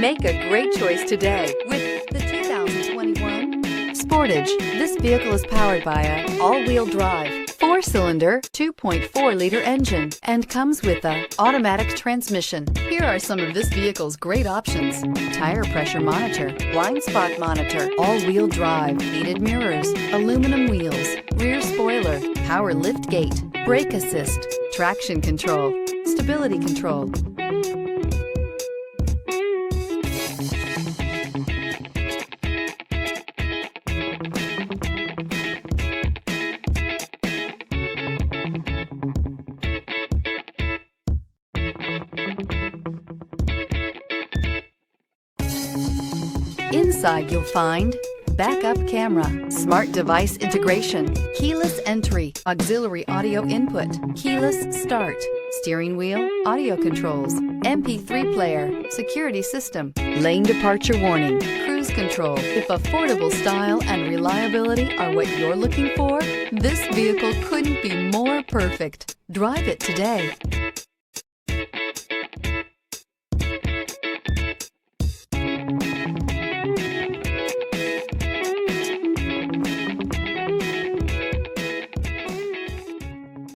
Make a great choice today with the 2021 Sportage. This vehicle is powered by a all-wheel drive, 4-cylinder, 2.4-liter engine and comes with a automatic transmission. Here are some of this vehicle's great options: tire pressure monitor, blind spot monitor, all-wheel drive, heated mirrors, aluminum wheels, rear spoiler, power liftgate, brake assist, traction control, stability control. Inside you'll find backup camera, smart device integration, keyless entry, auxiliary audio input, keyless start, steering wheel audio controls, MP3 player, security system, lane departure warning, cruise control. If affordable style and reliability are what you're looking for, this vehicle couldn't be more perfect. Drive it today.